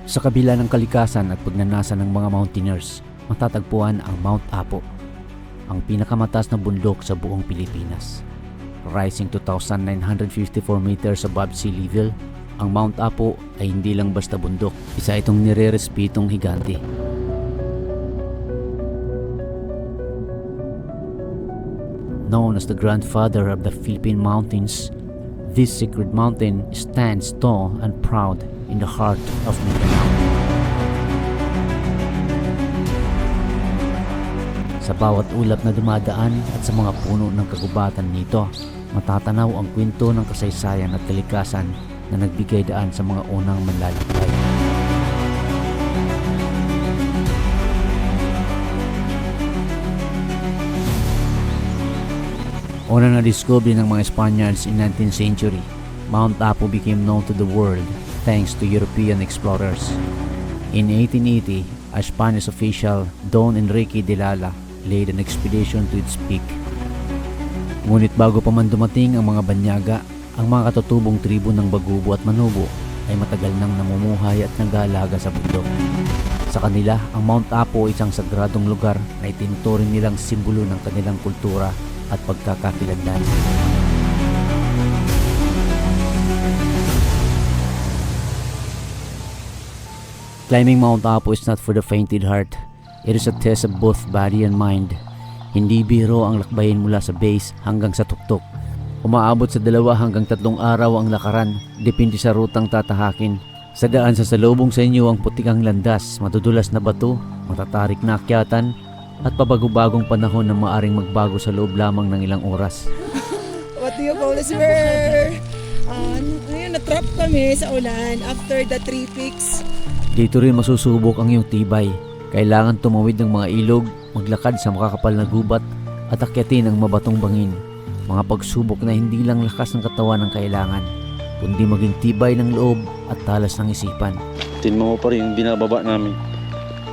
Sa kabila ng kalikasan at pagnanasa ng mga mountaineers, matatagpuan ang Mount Apo, ang pinakamataas na bundok sa buong Pilipinas. Rising to 2,954 meters above sea level, ang Mount Apo ay hindi lang basta bundok, isa itong nirerespetong higante. Known as the grandfather of the Philippine mountains, this sacred mountain stands tall and proud in the heart of Mindanao. Sa bawat ulap na dumadaan at sa mga puno ng kagubatan nito, matatanaw ang kwento ng kasaysayan at kalikasan na nagbigay daan sa mga unang manlalakbay. Una na discovery ng mga Spaniards in 19th century, Mount Apo became known to the world thanks to European explorers. In 1880, a Spanish official, Don Enrique de Lala, led an expedition to its peak. Ngunit bago pa man dumating ang mga banyaga, ang mga katutubong tribo ng Bagubo at Manubo ay matagal nang namumuhay at nag-aalaga sa bundok. Sa kanila, ang Mount Apo ay isang sagradong lugar na itinuturing nilang simbolo ng kanilang kultura at pagkakakilanlan. Climbing Mount Apo is not for the faint of heart. It is a test of both body and mind. Hindi biro ang lakbayin mula sa base hanggang sa tuktok. Umaabot sa 2 hanggang 3 araw ang lakaran, depende sa rutang tatahakin. Sa daan sa salubong sa inyo ang putikang landas, matudulas na bato, matatarik na akyatan, at pabago-bagong panahon na maaring magbago sa loob lamang ng ilang oras. What do you call this, sir? Ngayon, natrap kami sa ulan after the 3 peaks. Dito rin masusubok ang iyong tibay. Kailangan tumawid ng mga ilog, maglakad sa makakapal na gubat, at akyatin ang mabatong bangin. Mga pagsubok na hindi lang lakas ng katawan ang kailangan, kundi maging tibay ng loob at talas ng isipan. Tingnan mo pa rin yung binababa namin.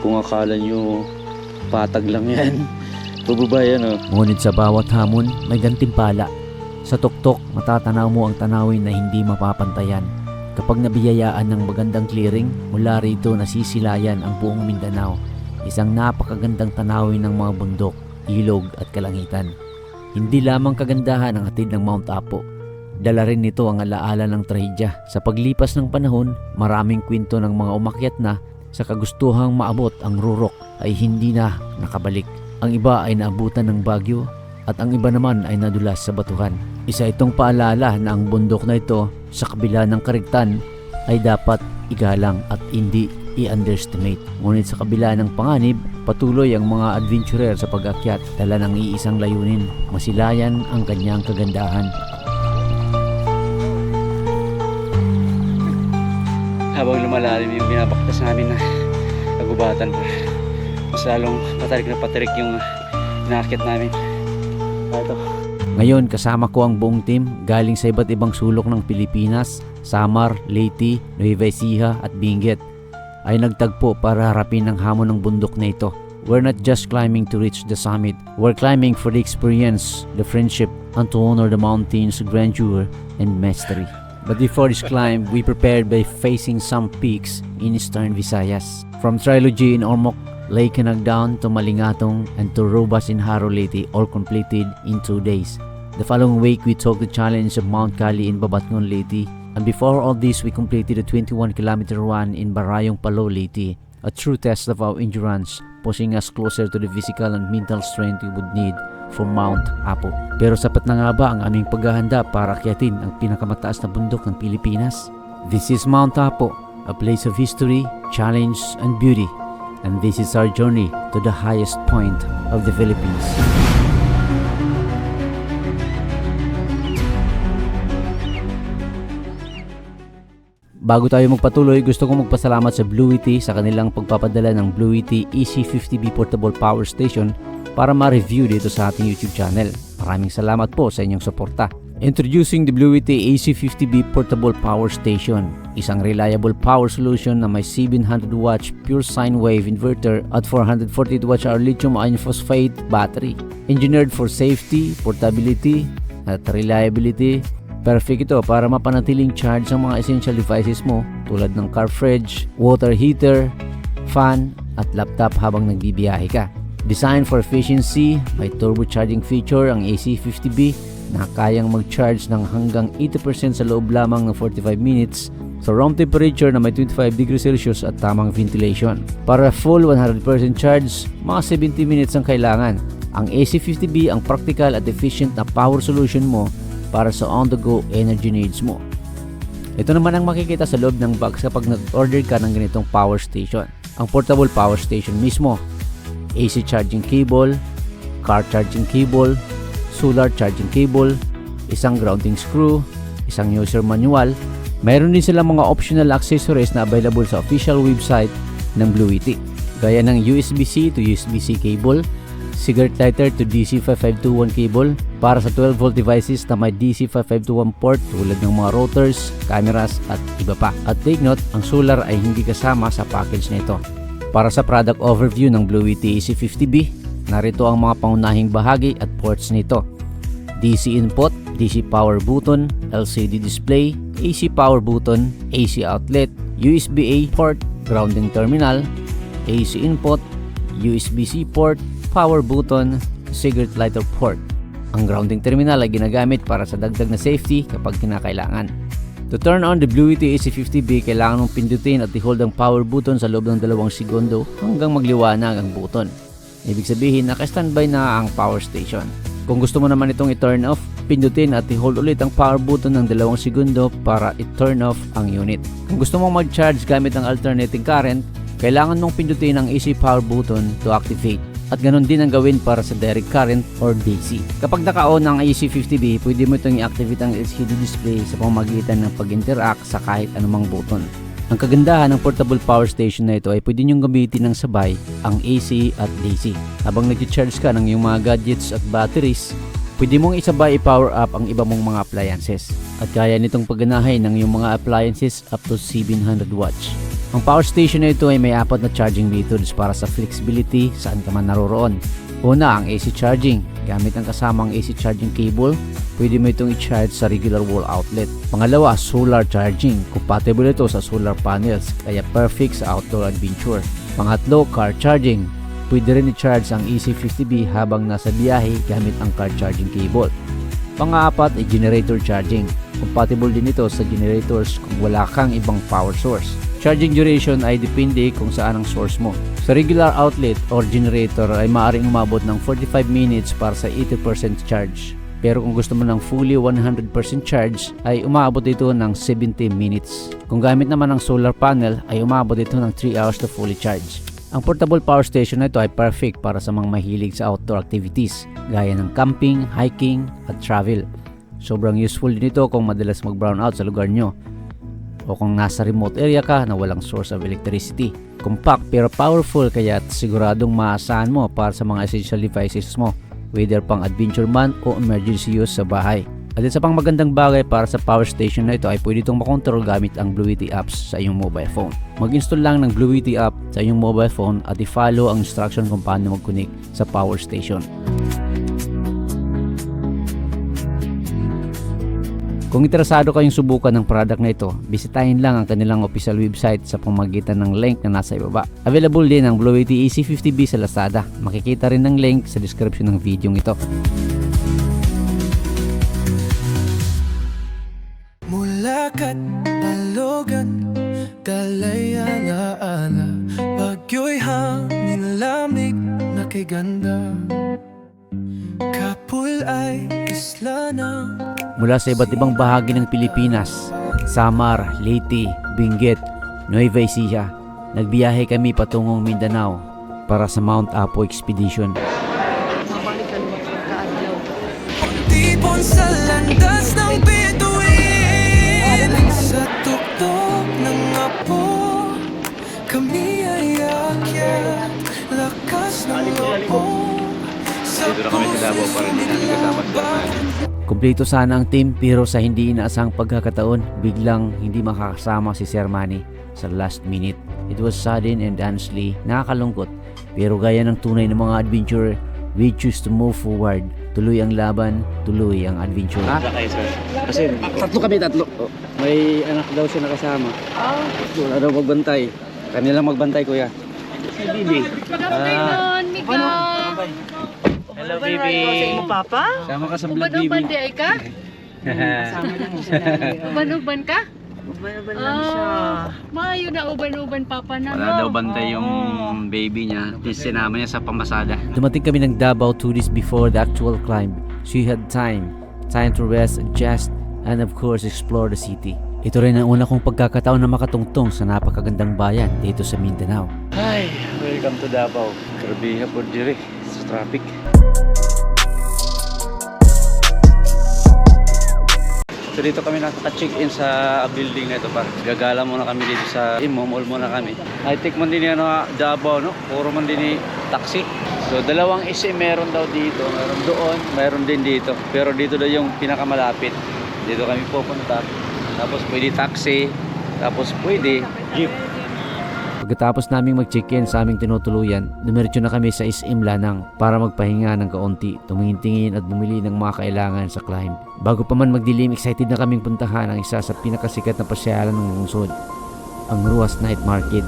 Kung akala nyo patag lang yan, pababa yan oh. Ngunit sa bawat hamon, may gantimpala. Sa tuktok, matatanaw mo ang tanawin na hindi mapapantayan. Kapag nabiyayaan ng magandang clearing, mula rito nasisilayan ang buong Mindanao. Isang napakagandang tanawin ng mga bundok, ilog at kalangitan. Hindi lamang kagandahan ang hatid ng Mount Apo. Dala rin nito ang alaala ng trahedya. Sa paglipas ng panahon, maraming kwento ng mga umakyat na sa kagustuhang maabot ang rurok ay hindi na nakabalik. Ang iba ay naabutan ng bagyo at ang iba naman ay nadulas sa batuhan. Isa itong paalala na ang bundok na ito sa kabila ng karigtan ay dapat igalang at hindi i-underestimate. Ngunit sa kabila ng panganib, patuloy ang mga adventurer sa pag-akyat, dala ng iisang layunin, masilayan ang kanyang kagandahan. Habang lumalalim yung binabaktas namin na kagubatan pa, mas lalong patarik yung inaakyat namin. Ito. Ngayon kasama ko ang buong team galing sa iba't ibang sulok ng Pilipinas, Samar, Leyte, Nueva Ecija at Benguet ay nagtagpo para harapin ang hamon ng bundok na ito. We're not just climbing to reach the summit, we're climbing for the experience, the friendship, and to honor the mountain's grandeur and mastery. But before this climb, we prepared by facing some peaks in eastern Visayas. From Trilogy in Ormoc, Lake Canagdan to Malingatong, and to Robas in Haro Leyte, all completed in 2 days. The following week, we took the challenge of Mount Kali in Babatngon, Leyte. And before all this, we completed a 21-kilometer run in Barayong Palo, Leyte, a true test of our endurance, pushing us closer to the physical and mental strength we would need for Mount Apo. Pero sapat na nga ba ang aming paghahanda para akyatin ang pinakamataas na bundok ng Pilipinas? This is Mount Apo, a place of history, challenge, and beauty. And this is our journey to the highest point of the Philippines. Bago tayo magpatuloy, gusto kong magpasalamat sa Blue ET sa kanilang pagpapadala ng Blue ET EC50B Portable Power Station para ma-review dito sa ating YouTube channel. Maraming salamat po sa inyong suporta. Introducing the Blue ET AC50B Portable Power Station, isang reliable power solution na may 700-watt pure sine wave inverter at 440-watt lithium iron phosphate battery. Engineered for safety, portability, at reliability, perfect ito para mapanatiling charge ang mga essential devices mo tulad ng car fridge, water heater, fan at laptop habang nagbibiyahe ka. Designed for efficiency, may turbocharging feature ang AC50B na kayang mag-charge ng hanggang 80% sa loob lamang ng 45 minutes sa room temperature na may 25 degrees Celsius at tamang ventilation. Para full 100% charge, mga 70 minutes ang kailangan. Ang AC50B ang practical at efficient na power solution mo para sa on-the-go energy needs mo. Ito naman ang makikita sa loob ng box kapag nag-order ka ng ganitong power station. Ang portable power station mismo, AC charging cable, car charging cable, solar charging cable, isang grounding screw, isang user manual. Mayroon din silang mga optional accessories na available sa official website ng Blue Yeti, gaya ng USB-C to USB-C cable, cigarette lighter to DC 5521 cable para sa 12V devices na may DC 5521 port tulad ng mga routers, cameras at iba pa. At take note, ang solar ay hindi kasama sa package nito. Para sa product overview ng Blue Yeti AC50B, narito ang mga pangunahing bahagi at ports nito: DC input, DC power button, LCD display, AC power button, AC outlet, USB-A port, grounding terminal, AC input, USB-C port, power button, cigarette lighter port. Ang grounding terminal ay ginagamit para sa dagdag na safety kapag kinakailangan. To turn on the Blue Yeti AC50B, kailangan mong pindutin at i-hold ang power button sa loob ng 2 segundo hanggang magliwanag ang button. Ibig sabihin, naka-standby na ang power station. Kung gusto mo naman itong i-turn off, pindutin at i-hold ulit ang power button ng 2 segundo para i-turn off ang unit. Kung gusto mong mag-charge gamit ang alternating current, kailangan mong pindutin ang AC power button to activate. At ganun din ang gawin para sa direct current or DC. Kapag naka-on ang AC50B, pwede mo itong i-activate ang LCD display sa pamamagitan ng pag-interact sa kahit anumang button. Ang kagandahan ng portable power station na ito ay pwede nyong gamitin ng sabay ang AC at DC. Habang nag-charge ka ng iyong mga gadgets at batteries, pwede mong isabay i-power up ang iba mong mga appliances. At kaya nitong pagganahin ng iyong mga appliances up to 700 watts. Ang power station na ito ay may 4 na charging methods para sa flexibility saan ka man naroroon. Una, ang AC charging. Gamit ang kasamang AC charging cable, pwede mo itong i-charge sa regular wall outlet. Pangalawa, solar charging. Compatible ito sa solar panels, kaya perfect sa outdoor adventure. Pangatlo, car charging. Pwede rin i-charge ang AC50B habang nasa biyahe gamit ang car charging cable. Pang-apat ay generator charging. Compatible din ito sa generators kung wala kang ibang power source. Charging duration ay depende kung saan ang source mo. Sa regular outlet or generator ay maaaring umabot ng 45 minutes para sa 80% charge. Pero kung gusto mo ng fully 100% charge ay umabot ito ng 70 minutes. Kung gamit naman ang solar panel ay umabot ito ng 3 hours to fully charge. Ang portable power station na ito ay perfect para sa mga mahilig sa outdoor activities gaya ng camping, hiking at travel. Sobrang useful din ito kung madalas mag-brown out sa lugar nyo o kung nasa remote area ka na walang source of electricity. Compact pero powerful kaya siguradong maasahan mo para sa mga essential devices mo, whether pang adventure man o emergency use sa bahay. At isa pang magandang bagay para sa power station na ito ay pwede itong makontrol gamit ang Blue Yeti apps sa iyong mobile phone. Mag-install lang ng Blue Yeti app sa iyong mobile phone at i-follow ang instruction kung paano mag-connect sa power station. Kung interesado kayong subukan ng product na ito, bisitahin lang ang kanilang official website sa pamamagitan ng link na nasa ibaba. Available din ang Blue Yeti AC50B sa Lazada. Makikita rin ng link sa description ng video ito. Mulakat, talogan, dalay alaala, bagyo'y hangin lamig na kay ganda. Kapul ay isla ng Mula sa iba't ibang bahagi ng Pilipinas, Samar, Leyte, Benguet, Nueva Ecija, nagbiyahe kami patungong Mindanao para sa Mount Apo Expedition. tipon sa landas ng bituin. Sa tuktok ng apo, kami ay akyat, lakas ng loob. Dito na kami sa Davao para hindi namin kasama sa Kumpleto sana ang team pero sa hindi inaasang pagkakataon, biglang hindi makakasama si Sir Manny sa last minute. It was sudden and honestly nakakalungkot, pero gaya ng tunay na mga adventurer, we choose to move forward Tuloy ang laban, tuloy ang adventure. Ha? Kayo, sir. Kasi tatlo. Oh, may anak daw siya nakasama. Wala daw magbantay. Kanilang magbantay, kuya. Si Bibi. Hello, Bibi. Papa? Sama ka sa vlog, Bibi. Uban-uban di ay ka? Kasama lang siya lagi. Uban-uban ka? Uban-uban lang siya. Maayo na uban-uban papa na. Wala daw bantay yung baby niya. Sinama niya sa pamasada. Dumating kami ng Davao 2 days before the actual climb. So we had time to rest, adjust, and of course explore the city. Ito rin ang una kong pagkakataon na makatungtong sa napakagandang bayan dito sa Mindanao. Hi, welcome to Davao. Grabe po diri sa traffic. So dito kami nakaka-check-in sa building na ito pa. Gagala muna kami dito sa mall muna kami. High-tech man din yan Davao, no? Puro man din ni taxi. So dalawang SM meron daw dito, meron doon, meron din dito. Pero dito daw yung pinakamalapit. Dito kami pupunta. Tapos pwede taxi, tapos pwede jeep. Pagkatapos naming mag-check-in sa aming tinutuluyan, dumiretso na kami sa SM Lanang para magpahinga ng kaunti, tumingin-tingin at bumili ng mga kailangan sa climb. Bago pa man magdilim, excited na kaming puntahan ang isa sa pinakasikat na pasyalan ng lungsod, ang Ruas Night Market.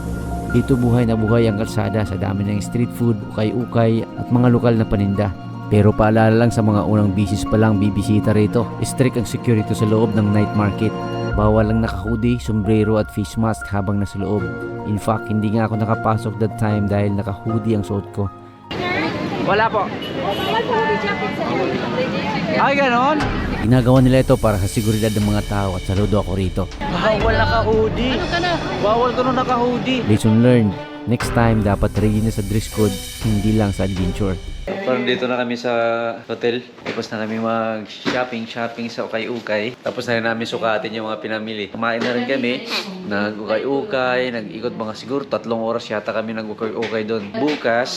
Dito buhay na buhay ang kalsada sa dami ng street food, ukay-ukay at mga lokal na paninda. Pero paalala lang sa mga unang bisis pa lang bibisita rito, strict ang security sa loob ng night market. Bawal lang naka-hoodie, sombrero at face mask habang nasa loob. In fact, hindi nga ako nakapasok that time dahil naka-hoodie ang suot ko. Wala po. Ay, ganon? Ginagawa nila ito para sa seguridad ng mga tao at saludo ako rito. Bawal naka-hoodie. Ano ka na? Bawal ka nung naka-hoodie. Lesson learned, next time dapat ready na sa dress code, hindi lang sa adventure. Parang dito na kami sa hotel. Tapos na kami mag-shopping sa ukay-ukay. Tapos na rin namin sukatin yung mga pinamili. Kumain na rin kami. Nag-ukay-ukay, nag-ikot mga siguro 3 oras yata kami nag-ukay-ukay doon. Bukas,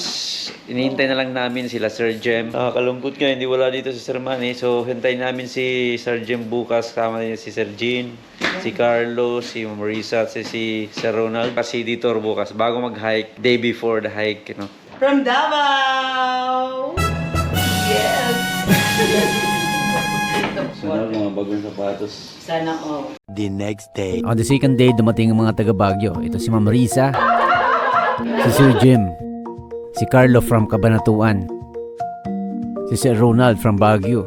inihintay na lang namin sila Sir Jem. Kalungkot nga, hindi wala dito si Sir Manny. So, hintayin namin si Sir Jem bukas. Kasama din si Sir Jean, si Carlos, si Marisa, at si Sir Ronald. Kasi dito bukas, bago mag-hike, day before the hike, you know. From Davao! Yes! Sana mga bagong sapatos. Sana all. The next day. On the second day, dumating ang mga taga Baguio. Ito si Ma'am Risa, si Sir Jim, si Carlo from Cabanatuan, si Sir Ronald from Baguio,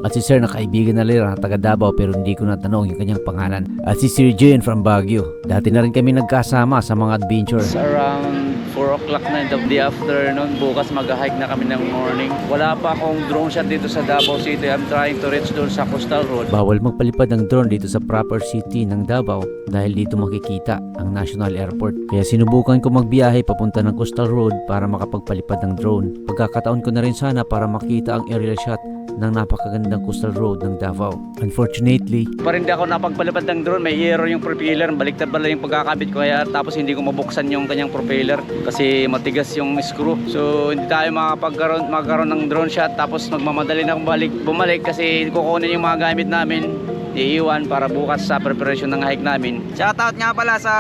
at si Sir na kaibigan na rin na taga Davao pero hindi ko natanong yung kanyang pangalan, at si Sir Jane from Baguio. Dati na rin kami nagkasama sa mga adventure. It's around 4 o'clock na of the afternoon. Bukas mag-hike na kami ng morning. Wala pa akong drone shot dito sa Davao City. I'm trying to reach doon sa Coastal Road. Bawal magpalipad ng drone dito sa proper city ng Davao dahil dito makikita ang National Airport. Kaya sinubukan ko magbiyahe papunta ng Coastal Road para makapagpalipad ng drone. Pagkakataon ko na rin sana para makita ang aerial shot ng napakagandang Coastal Road ng Davao. Unfortunately, Parang hindi ako napagpalipad ng drone. May error yung propeller. Baliktad pala yung pagkakabit ko. Kaya tapos hindi ko mabuksan yung kanyang propeller kasi matigas yung screw. So hindi tayo magkaroon ng drone shot. Tapos magmamadali na bumalik kasi kukunin yung mga gamit namin. Iiwan para bukas sa preparation ng hike namin. Shoutout nga pala sa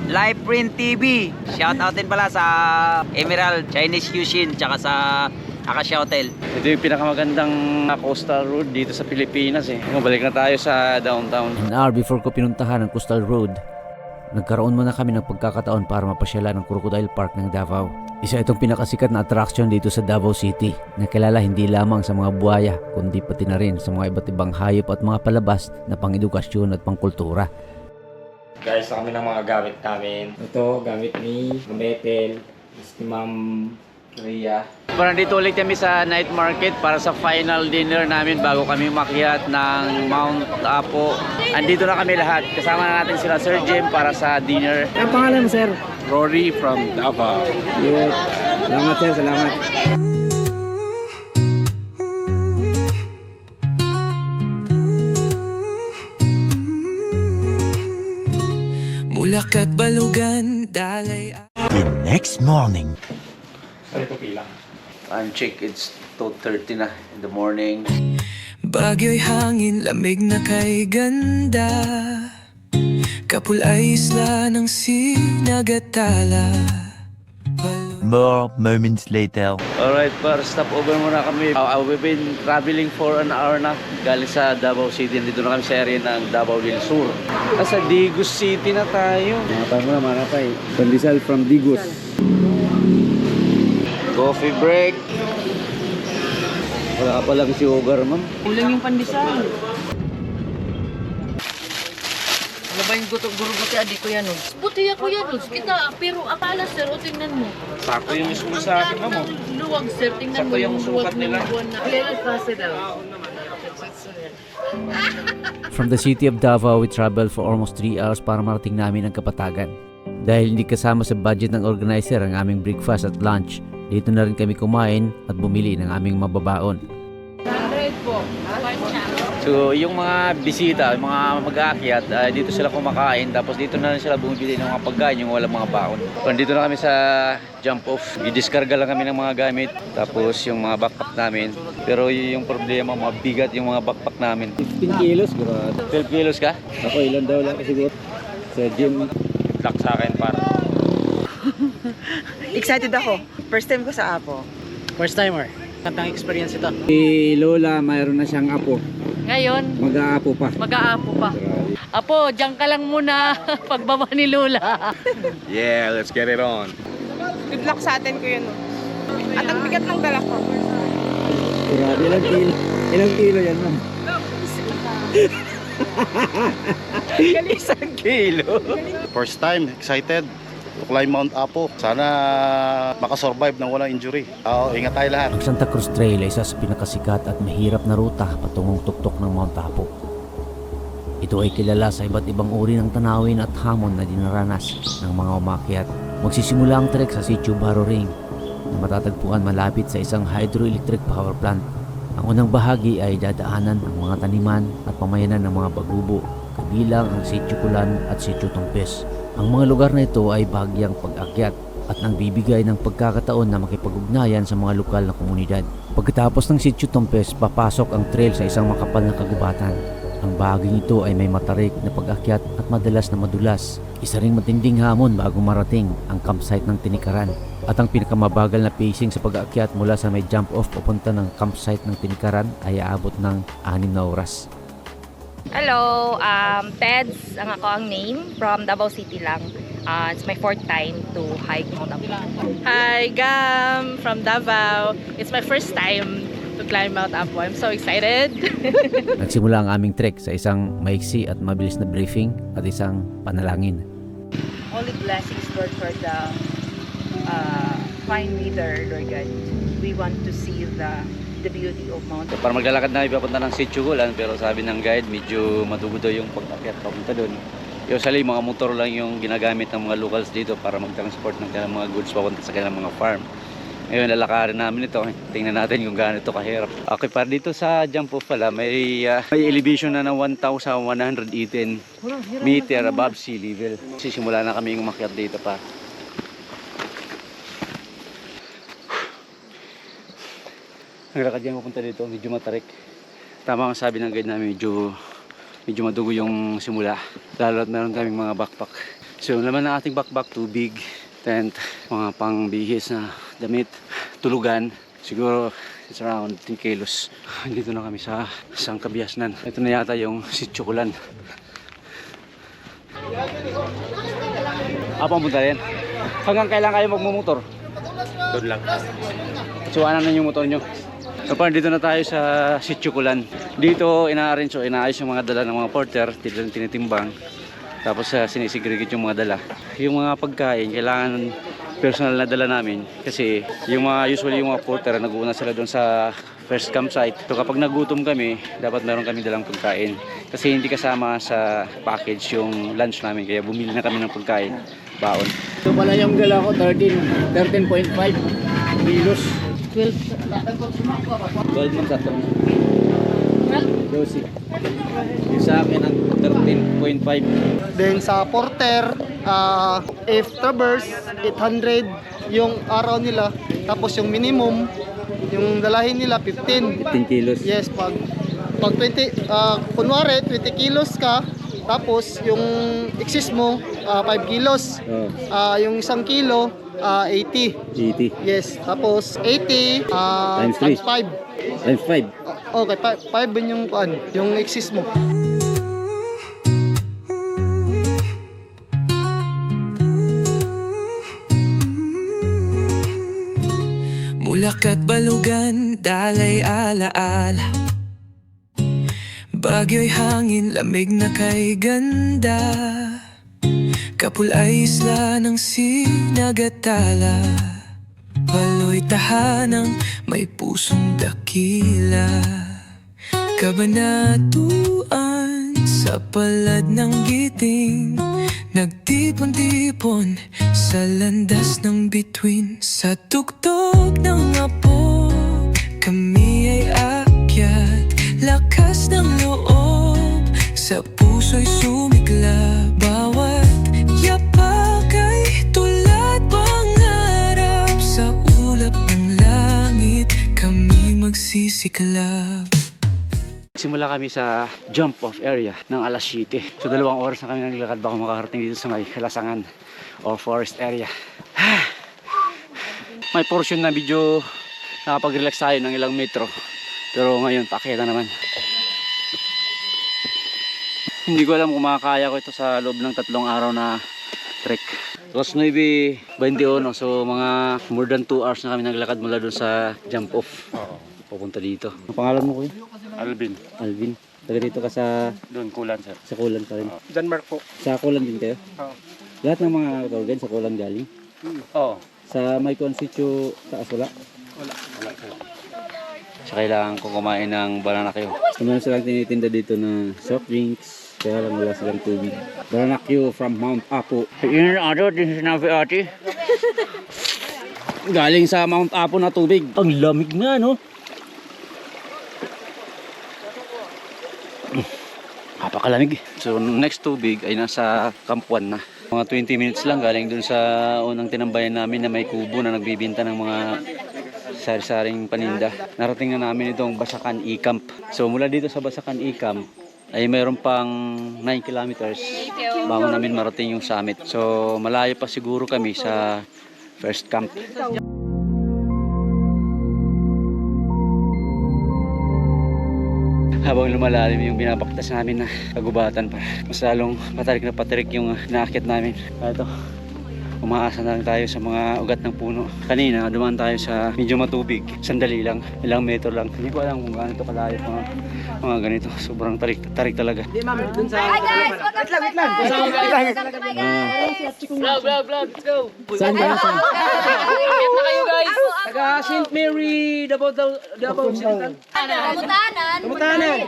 Liveprint TV. Shoutout din pala sa Emerald, Chinese Yushin, tsaka sa Acacia Hotel. Ito yung pinakamagandang coastal road dito sa Pilipinas eh. Balik na tayo sa downtown. an hour before ko pinuntahan ang Coastal Road, nagkaroon muna kami ng pagkakataon para mapasyalan ng Crocodile Park ng Davao. Isa itong pinakasikat na attraction dito sa Davao City na kilala hindi lamang sa mga buhaya kundi pati na rin sa mga iba't ibang hayop at mga palabas na pang-edukasyon at pangkultura. Guys, kami ng mga gamit namin. Ito, gamit ni Betel, si Ma'am Rhea. Parang dito ulit kami sa night market para sa final dinner namin bago kami makyat ng Mount Apo. Andito na kami lahat. Kasama na natin sila Sir Jim para sa dinner. Ang pangalan mo, sir? Rory from Davao. Yes. Salamat, sir. Salamat. Mulakat balugan, dalay. The next morning. Time check, it's 2:30 na in the morning. Bagyo'y hangin, lamig na kay ganda. Kapul ay isla ng sinagatala. More moments later. Alright, par, stop over muna kami. We've been traveling for an hour na. Galing sa Davao City. Dito na kami sa area ng Davao del Sur. Sa Digos City na tayo. Mga mo na mga kay. Pandesal from Digos. Coffee break. Wala ka palang si Ogar, ma'am. Ulang yung pandesal. Ano ba yung guto-guruguti dito yan o? Buti ako yan o. Kita, pero akala sir, o tingnan mo. Sakto yung mismo sa akin, ma'am. Luwag sir, tingnan Sakto mo yung sukat nila. Let's pass it out. From the city of Davao, we traveled for almost 3 hours para marating namin ang Kapatagan. Dahil hindi kasama sa budget ng organizer ang aming breakfast at lunch, dito na rin kami kumain at bumili ng aming mababaon. 100 po. So, yung mga bisita, yung mga mag-aakyat, dito sila kumakain. Tapos dito na rin sila bumibili ng mga pagkain, yung walang mga baon. Dito na kami sa jump off. I-discarga lang kami ng mga gamit. Tapos yung mga backpack namin. Pero yung problema, mabigat yung mga backpack namin. 15 kilos, bro. 12 kilos ka? Ako, ilan daw lang kasi sa gym. Lock sa akin, para. Excited ako. First time ko sa Apo. First timer. Kantang experience ito. Si Lola, mayroon na siyang apo. Ngayon, Mag-aapo pa. mag-aapo pa. Apo, diyan ka lang muna pagbaba ni Lola. Yeah, let's get it on. Good luck sa atin ko yun. At ang bigat ng dala ko. Grabe, ilang kilo yan, ma'am? Isang kilo. First time, excited to climb Mount Apo. Sana makasurvive ng walang injury. Ingat tayo lahat. Ang Santa Cruz Trail ay isa sa pinakasikat at mahirap na ruta patungong tuktok ng Mount Apo. Ito ay kilala sa iba't ibang uri ng tanawin at hamon na dinaranas ng mga umakyat. Magsisimula ang trek sa Sitio Barro Ring na matatagpuan malapit sa isang hydroelectric power plant. Ang unang bahagi ay dadaanan ng mga taniman at pamayanan ng mga bagubo, kabilang ang Sitio Kulan at Sitio Tompes. Ang mga lugar na ito ay bahagyang pag-akyat at nagbibigay ng pagkakataon na makipag-ugnayan sa mga lokal na komunidad. Pagkatapos ng Sitio Tompes, papasok ang trail sa isang makapal na kagubatan. Ang bahaging ito ay may matarik na pag-akyat at madalas na madulas. Isa ring matinding hamon bago marating ang campsite ng Tinikaran. At ang pinakamabagal na pacing sa pag-akyat mula sa may jump off papunta ng campsite ng Tinikaran ay aabot ng 6 na oras. Hello, Teds, ang ako ang name, from Davao City lang. It's my 4th time to hike Mount Apo. Hi, Gam from Davao. It's my first time to climb Mount Apo. I'm so excited. Nagsimula ang aming trek sa isang maiksi at mabilis na briefing at isang panalangin. Only blessings, Lord, for the fine weather, Lord God. We want to see the beauty of Mount Apo. Para maglalakad na ipapunta ng Sitio Kulan, pero sabi ng guide medyo madugo daw yung pag-akyat papunta doon. Usually mga motor lang yung ginagamit ng mga locals dito para mag-transport ng kanilang mga goods papunta sa kanilang mga farm. Ngayon lalakarin namin ito. Tingnan natin kung gaano ito kahirap. Okay, para dito sa jump off pala may elevation na ng 1,118 meter above sea level. Sisimula na kami umakyat dito pa. Ang lakad yan pupunta dito, medyo matarik. Tama ang sabi ng guide namin, medyo madugo yung simula. Lalo at meron kaming mga backpack. So naman ng ating backpack, tubig, tent, mga pangbihis na damit, tulugan. Siguro it's around 10 kilos. Dito na kami sa Sangkabiasnan. Ito na yata yung Sitio Kulan. Apa ang punta rin? Hanggang kailan kayo magmumotor? Doon lang. So ano na yung motor nyo? So parang dito na tayo sa Sitio Kulan. Dito ina-arrange o inaayos yung mga dala ng mga porter, tinitimbang. Tapos sinisegregate yung mga dala. Yung mga pagkain, kailangan personal na dala namin. Kasi yung mga usually yung mga porter, nag-uuna sila doon sa first campsite. So kapag nagutom kami, dapat meron kami dalang pagkain. Kasi hindi kasama sa package yung lunch namin. Kaya bumili na kami ng pagkain, baon. Ito pala yung dala ko, 13.5 kilos. 12 months ato. 12. Yung sa akin ang 13.5. Then sa porter, if traverse, 800 yung araw nila. Tapos yung minimum, yung dalahin nila 15. 15 kilos. Yes, pag 20, kunwari 20 kilos ka, Tapos yung exist mo 5 kilos. Yung 1 kilo 80. 80. Yes. Tapos 80 Times times 3. 5. Times 5. Okay, 5 din yung yung exist mo. Mulakat balugan, dalay alaala. Bagyo'y hangin, lamig na kay ganda. Kapulay isla ng sinagatala. Baloy tahanang may pusong dakila. Kabanatuan sa palad ng giting. Nagtipon-tipon sa landas ng bituin. Sa tugtog ng apo, kami ay akyat. Lakas ng loob, sa puso'y sumigla. Bawat yapak ay tulad pangarap. Sa ulap ng langit, kami magsisiklab. Simula kami sa jump-off area ng alas 7. So 2 oras na kami naglakad bago makakarating dito sa may Kalasangan or forest area. May portion na medyo nakapag-relax tayo ng ilang metro. Pero ngayon, pakita naman. Hindi ko alam kung makakaya ko ito sa loob ng 3 araw na trek. Alas 9:21, so mga more than 2 hours na kami naglakad mula doon sa jump-off. Pupunta dito. Ang pangalan mo, kuya? Alvin. Alvin. Taga dito ka sa Doon, Kulan, sir. sa Kulan pa rin. Denmark po. Sa Kulan din kayo? Oo. Lahat ng mga organ sa Kulan galing? Oo. Sa may konsityo sa Asula? Wala, sir. Sa kailangan ko kumain ng Baranakyo. Meron silang tinitinda dito na soft drinks. Kaya lang wala silang tubig. Baranakyo from Mount Apo. Yun ano, din sinabi ate. Galing sa Mount Apo na tubig. Ang lamig nga, no? Napakalamig. So next tubig ay nasa Camp 1 na. Mga 20 minutes lang galing dun sa unang tinambayan namin na may kubo na nagbibinta ng mga sari-saring paninda. Narating na namin itong Basakan E-Camp. So mula dito sa Basakan E-Camp ay mayroon pang 9 kilometers bago namin marating yung summit. So malayo pa siguro kami sa first camp. Habang lumalalim yung binabaktas namin na kagubatan pa, mas lalong patarik na patarik yung naakyat namin. Ito, umaasa na lang tayo sa mga ugat ng puno. Kanina, dumaan tayo sa medyo matubig. Sandali lang, ilang metro lang. Hindi ko alam kung gaano ito kalayo mga ganito. Sobrang tarik talaga. Hi guys! Wait lang! Vlog, let's go! Saan ka? Get na kayo guys! Taga St. Mary, Davao Occidental. Kamutanan!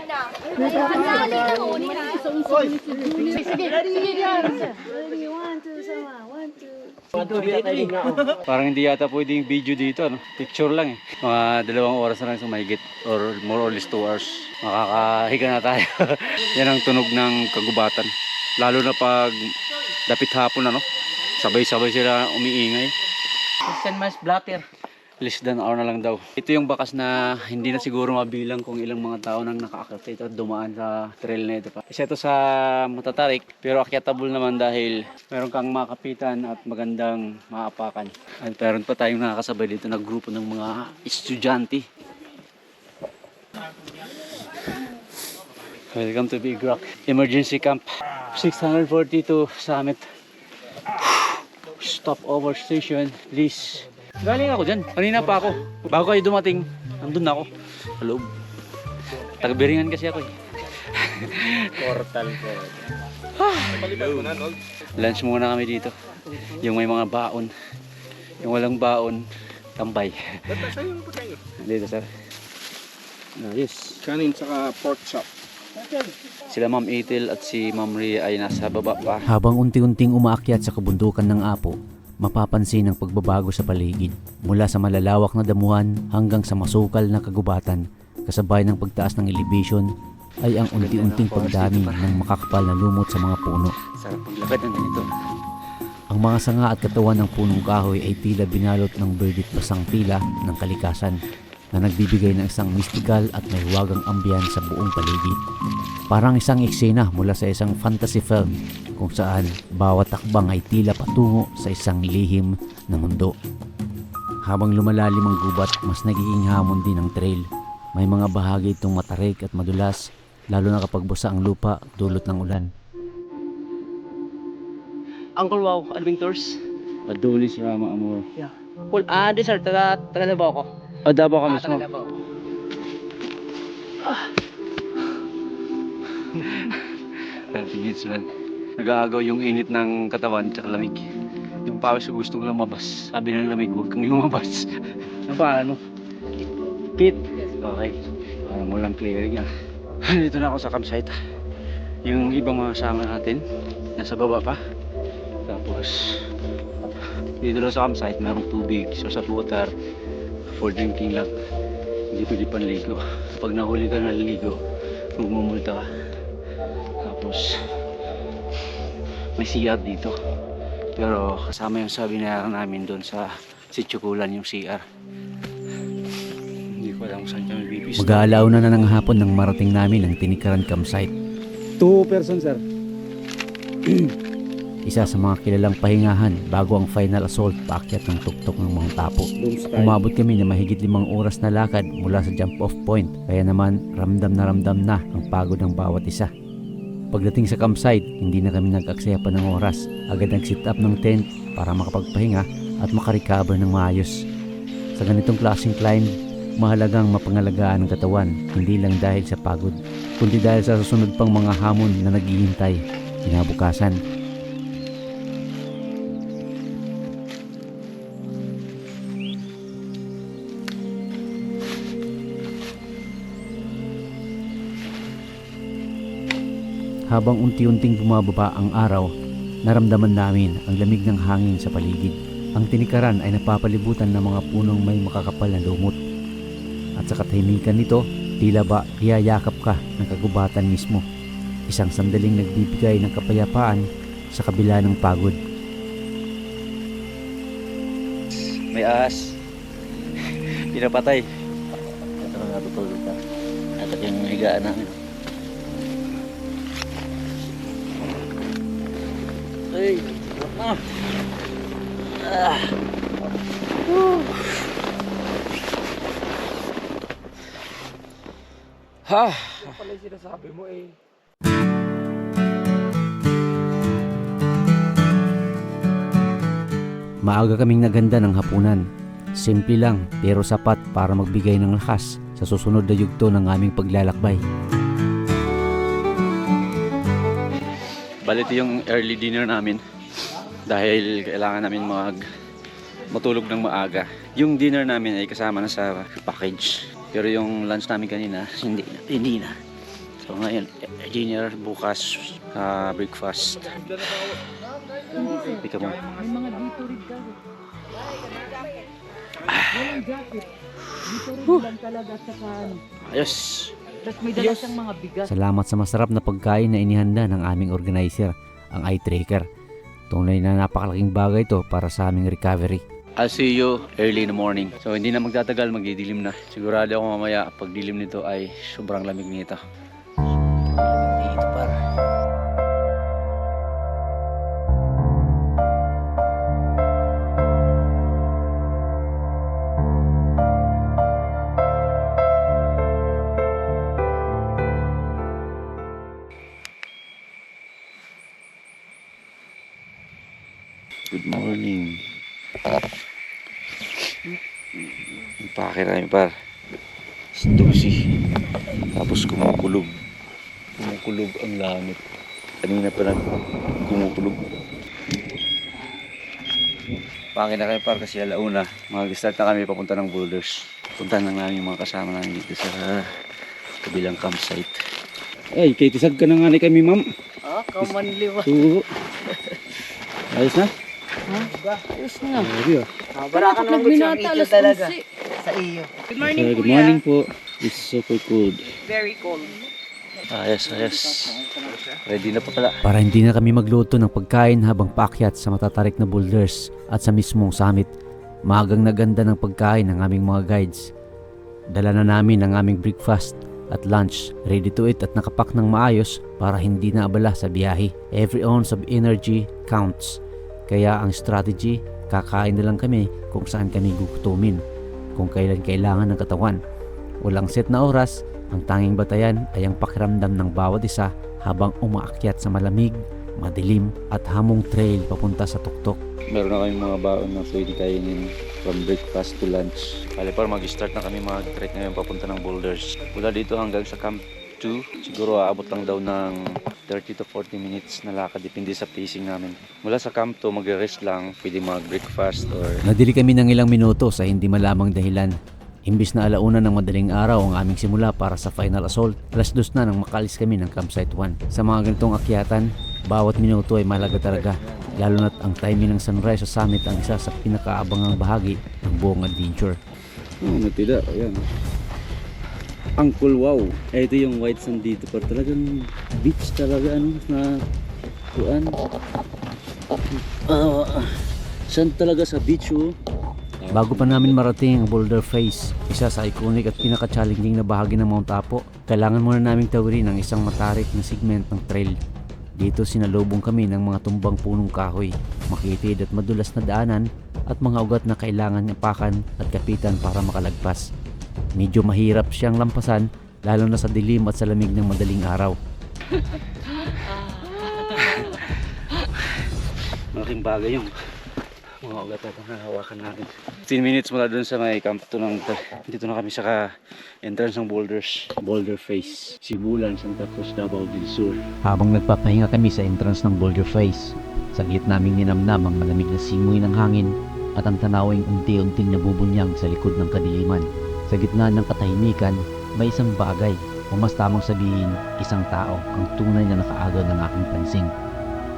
Parang hindi yata pwedeng video dito, no? Picture lang eh. Mga 2 oras na lang sumahigit or more or less 2 hours. Makakahiga na tayo. Yan ang tunog ng kagubatan. Lalo na pag dapit hapon na, no? Sabay-sabay sila umiingay. 10 miles blatter. Less than hour na lang daw. Ito yung bakas na hindi na siguro mabilang kung ilang mga tao nang nakaakyat ito at dumaan sa trail na ito pa. Isa ito sa matatarik pero akyatable naman dahil meron kang makapitan at magandang maapakan. At meron pa tayong nakakasabay dito na grupo ng mga estudyante. Welcome to Big Rock Emergency Camp 642 Summit. Stopover station, please. Galing ako dyan. Kanina pa ako. Bago kayo dumating, nandun na ako. Sa loob. Taga-Biringan kasi ako eh. Portal po. Lunch muna kami dito. Yung may mga baon. Yung walang baon, tambay. Dito sir. Ayos. Kanin saka pork chop. Sila Ma'am Ethel at si Ma'am Rhea ay nasa baba pa. Habang unti-unting umaakyat sa kabundukan ng Apo, mapapansin ang pagbabago sa paligid. Mula sa malalawak na damuhan hanggang sa masukal na kagubatan, kasabay ng pagtaas ng elevation, ay ang unti-unting pagdami ng makakapal na lumot sa mga puno. Sarap paglakad ng ganito. Ang mga sanga at katawan ng punong kahoy ay tila binalot ng berdit basang tila ng kalikasan. na nagbibigay ng isang mystical at may huwagang ambiyan sa buong paligid. Parang isang eksena mula sa isang fantasy film kung saan bawat takbang ay tila patungo sa isang lihim na mundo. Habang lumalalim ang gubat, mas nagiging hamon din ang trail. May mga bahagi itong matarik at madulas, lalo na kapag busa ang lupa dulot ng ulan. Uncle Wow, Adventures. Padulis Rama Amor. Yeah. Well, di sir, taga Davao ako. Davao ka mismo. Taga Davao. Tigits lang. Nag-aagaw yung init ng katawan at lamig. Yung pawis ko gusto kong lumabas. Sabi ng lamig, huwag kang lumabas. Paano? Pit. Okay. Parang walang clearing ah. Dito na ako sa campsite. Yung ibang mga kasama natin, nasa baba pa. Tapos, dito lang sa campsite, mayroong tubig. So sa water, for drinking lang. Hindi pwede panligo. Pag nahuli ka naliligo, magmumulta ka. Tapos, may CR dito. Pero kasama yung sabi na namin doon sa Sitchukulan yung CR. Hindi ko alam kung saan kami bibis. Mag-aalauna na ng hapon nang marating namin ang Tinikaran campsite. 2 person sir. Isa sa mga kilalang pahingahan bago ang final assault paakyat ng tuktok ng Mount Apo. Umabot kami na mahigit 5 oras na lakad mula sa jump off point, kaya naman ramdam na ang pagod ng bawat isa. Pagdating sa campsite, hindi na kami nag-aksaya pa ng oras. Agad nag-sit up ng tent para makapagpahinga at makarecover ng maayos. Sa ganitong klaseng climb, mahalagang mapangalagaan ang katawan, hindi lang dahil sa pagod, kundi dahil sa susunod pang mga hamon na naghihintay kinabukasan. Habang unti-unting bumababa ang araw, naramdaman namin ang lamig ng hangin sa paligid. Ang Tinikaran ay napapalibutan ng mga punong may makakapal na lumot. At sa katahimikan nito, tila ba hiyayakap ka ng kagubatan mismo. Isang sandaling nagbibigay ng kapayapaan sa kabila ng pagod. May ahas. Pinapatay. Ito na natutulog ka. At yung higaan namin. Ay, ah. Ha. Pala sinasabi mo eh. Maaga kaming naganda ng hapunan. Simple lang pero sapat para magbigay ng lakas sa susunod na yugto ng aming paglalakbay. Balit yung early dinner namin dahil kailangan namin matulog ng maaga. Yung dinner namin ay kasama na sa package. Pero yung lunch namin kanina, hindi na. So ngayon, dinner, bukas, breakfast. Ika mo. May mga dito rin ka. Walang jacket. Dito rin lang talaga sa kan. Ayos! Tapos may dala siyang mga bigas. Salamat sa masarap na pagkain na inihanda ng aming organizer, ang eye tracker. Tunay na napakalaking bagay ito para sa aming recovery. I'll see you early in the morning. So hindi na magtatagal, magdidilim na. Sigurado ako mamaya pag dilim nito ay sobrang lamig nito. Dito para. Good morning. Pakirami par. Stusi. Tapos kumukulog. Kumukulog ang langit. Kanina pa lang kumukulog. Pakina kami par kasi alauna. Mag-start na kami papunta ng Boulders. Puntahan lang namin yung mga kasama namin dito sa kabilang campsite. Ay, kay tisag ka na nga ni kami ma'am. Ah, kamanliwa. Oo. Ayos na? Ha? Ayos na. Bara ka naman Nagbinata alas 11. sa iyo. Good morning, Good morning po. It's super cold. Very cold. Ayos. Ready na pa pala. Para hindi na kami magluto ng pagkain habang paakyat sa matatarik na boulders at sa mismong summit, maagang naganda ng pagkain ng aming mga guides. Dala na namin ang aming breakfast at lunch, ready to eat at nakapak ng maayos para hindi na abala sa biyahe. Every ounce of energy counts. Kaya ang strategy, kakain na lang kami kung saan kami gugutumin, kung kailan kailangan ng katawan. Walang set na oras, ang tanging batayan ay ang pakiramdam ng bawat isa habang umaakyat sa malamig, madilim at hamong trail papunta sa tuktok. Meron na kami mga baon na pwede kainin from breakfast to lunch. Kali para mag-start na kami mag-trek ngayon papunta ng boulders. Mula dito hanggang sa Camp 2, siguro aabot lang daw ng 30 to 40 minutes na lakad, depende sa pacing namin. Mula sa Camp 2, mag-rest lang, pwede mag-breakfast or... Nadili kami ng ilang minuto sa hindi malamang dahilan. Imbis na alauna ng madaling araw ang aming simula para sa final assault, alas 2 na nang makalis kami ng campsite 1. Sa mga ganitong akyatan, bawat minuto ay mahalaga talaga, lalo na't ang timing ng sunrise sa summit ang isa sa pinakaabangang bahagi ng buong adventure. Natida, ayan. Angkol, wow. Ito yung white sand dito, pero talagang beach talaga, na kuan. Sand talaga sa beach, oh. Bago pa namin marating ang Boulder Face, isa sa iconic at pinaka-challenging na bahagi ng Mount Apo, kailangan muna naming tawirin ang isang matarik na segment ng trail. Dito sinalubong kami ng mga tumbang punong kahoy, makitid at madulas na daanan at mga ugat na kailangan apakan at kapitan para makalagpas. Medyo mahirap siyang lampasan, lalo na sa dilim at sa lamig ng madaling araw. Malaking bagay yung mga ugat na hawakan natin. 15 minutes mula dun sa may Camp 2 ng dito na kami sa entrance ng boulders. Boulder Face, Sibulan, Santa Cruz, Davao del Sur. Habang nagpapahinga kami sa entrance ng Boulder Face, saglit naming ninamnam ang malamig na simoy ng hangin at ang tanawing unti-unting nabubunyag sa likod ng kadiliman. Sa gitna ng katahimikan, may isang bagay, o mas tamang sabihin, isang tao ang tunay na nakaagaw ng aking pansing.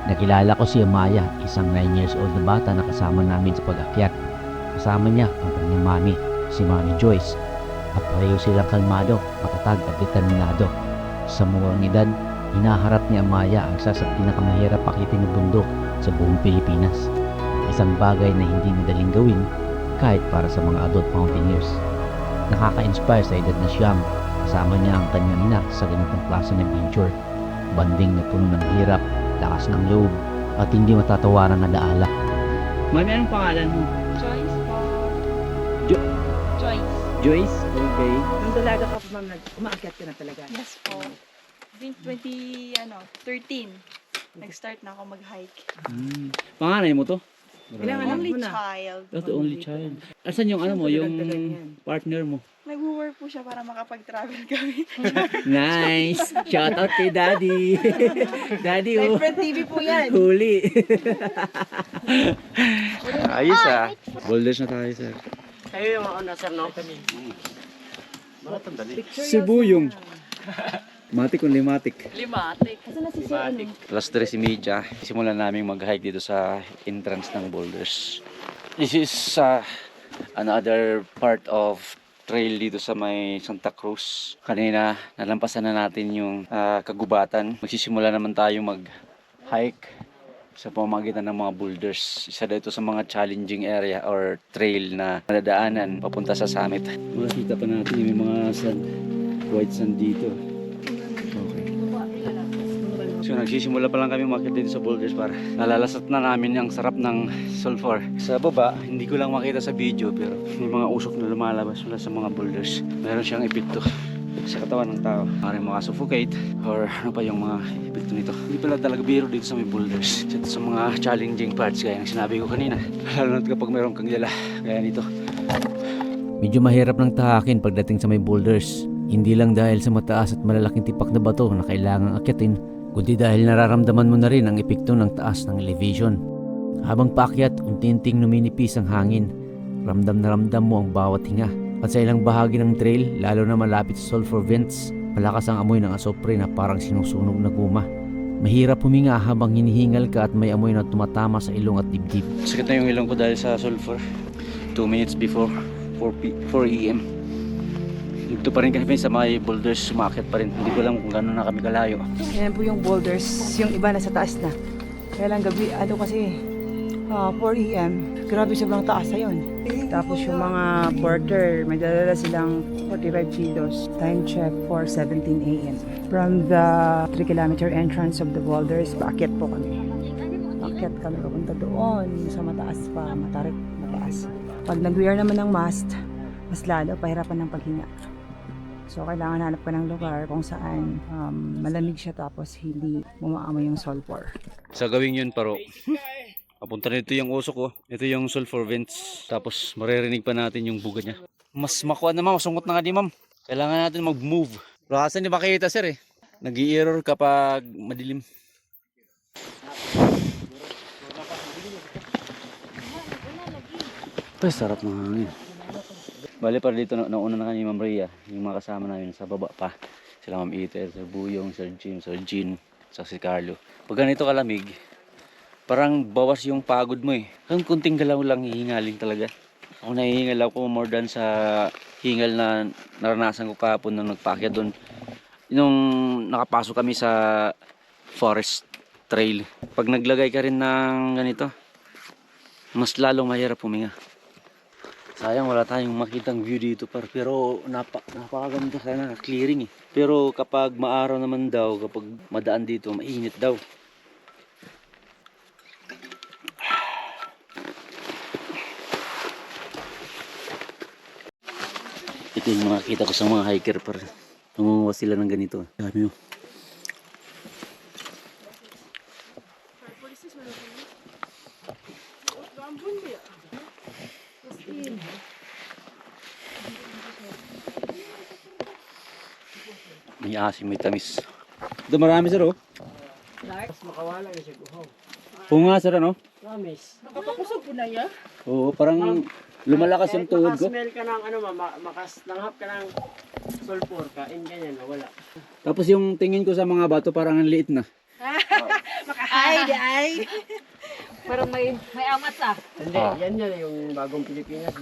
Nakilala ko si Amaya, isang 9 years old na bata na kasama namin sa pag-akyat. Kasama niya ang kanyang mami, si Mami Joyce, at pareho silang kalmado, matatag at determinado. Sa murang edad, hinaharap ni Amaya ang isa sa pinakamahirap akitin na bundok sa buong Pilipinas. Isang bagay na hindi madaling gawin kahit para sa mga adult mountaineers. Nakaka-inspire sa edad na siyam, kasama niya ang kanyang ina sa ganitong klase ng adventure. Banding na puno ng hirap, lakas ng loob, at hindi matatawaran na daala. Mami, anong pangalan mo? Joyce po. Joyce. Joyce? Okay. Nung dalaga ka pa, ma'am, umaakyat ka na talaga? Yes po. 2013, nag-start na ako mag-hike. Panganay mo to? Ilang anak Only mo na? child. The only child. Asan yung ano mo, yung partner mo? Nag-work po siya para makapag-travel kami. Nice! Shout out kay Daddy! Daddy, oh! Live TV po yan. Huli! Ayos ah. Boulders na tayo, sir. Kayo yung mga sir, no? Cebu yung matik o limatik. Limatik. Alas 3:30, simulan namin mag-hike dito sa entrance ng boulders. This is another part of trail dito sa may Santa Cruz. Kanina nalampasan na natin yung kagubatan. Magsisimula naman tayo mag-hike sa pamamagitan ng mga boulders. Isa dito sa mga challenging area or trail na nadadaanan papunta sa summit. Makikita pa natin yung mga sand, white sand dito. So nagsisimula pa lang kami umakyat dito sa boulders para nalalasat na namin ang sarap ng sulfur. Sa baba, hindi ko lang makita sa video pero may mga usok na lumalabas mula sa mga boulders. Meron siyang epekto sa katawan ng tao. Maaaring makasuffocate or ano pa yung mga epekto nito. Hindi pala talaga biro dito sa may boulders. Sa mga challenging parts gaya ng sinabi ko kanina. Lalo na kapag meron kang dala gaya nito. Medyo mahirap ng tahakin pagdating sa may boulders. Hindi lang dahil sa mataas at malalaking tipak na bato na kailangang akyatin, kundi dahil nararamdaman mo na rin ang epekto ng taas ng elevation. Habang paakyat, unti-unting numinipis ang hangin. Ramdam na ramdam mo ang bawat hinga. At sa ilang bahagi ng trail, lalo na malapit sa sulfur vents, malakas ang amoy ng asopre na parang sinusunog na guma. Mahirap huminga habang hinihingal ka at may amoy na tumatama sa ilong at dibdib. Sakit na yung ilong ko dahil sa sulfur. 2 minutes before 4 AM. Dito pa rin kami sa mga boulders, sumakit pa rin. Hindi ko alam kung gano'n na kami kalayo. Yan po yung boulders, yung iba nasa taas na. Kaya lang gabi, kasi 4 AM, Grabe, sobrang taas na yun. Tapos yung mga porter, may dala silang 45 kilos. Time check for 17 a.m. From the 3-kilometer entrance of the boulders, paakyat po kami. Paakyat kami papunta doon sa mataas pa, mataas. Pag nag-wear naman ng mask, mas lalo pahirapan ng paghinga. So kailangan hanap ka ng lugar kung saan malamig siya tapos hindi umaamoy yung sulfur. Sa gawing yun, paro. Papunta na ito yung usok ko. Ito yung sulfur vents. Tapos maririnig pa natin yung buga niya. Mas makuha naman, masungot na nga di ma'am. Kailangan natin mag-move. Pero kasan di makikita sir eh. Nag-i-error kapag madilim. Ay, sarap ng hangin. Bale para dito, nauna na kami Ma'am Rhea. Yung mga kasama namin sa baba pa. Sila Ma'am Iter, Sir Buyong, Sir Jim, Sir Jean, sa si Carlo. Pag ganito kalamig, parang bawas yung pagod mo eh. Kung kunting galaw lang hihingalin talaga. Ako nahihingal ako more than sa hingal na naranasan ko kahapon nang nagpaakyat doon. Nung nakapasok kami sa forest trail. Pag naglagay ka rin ng ganito, mas lalong mahirap huminga. Sayang wala tayong makitang view dito pero napakaganda sana clearing eh. Pero kapag maaraw naman daw, kapag madaan dito, mainit daw. Ito yung makikita ko sa mga hiker par. Nangunguha sila ng ganito. Dami yun. May asim, may tamis. Ito marami sir oh. Mas makawala na siya guhaw. Oo nga sir ano? Promise. Nakakusog po na yan? Oo, parang lumalakas yung tuhod ko. Makasmell ka ng ano langhap ka ng sulfur, kain ganyan, wala. Tapos yung tingin ko sa mga bato parang ang liit na. Ay. Parang may amat ah. Hindi, yan yung bagong Pilipinas.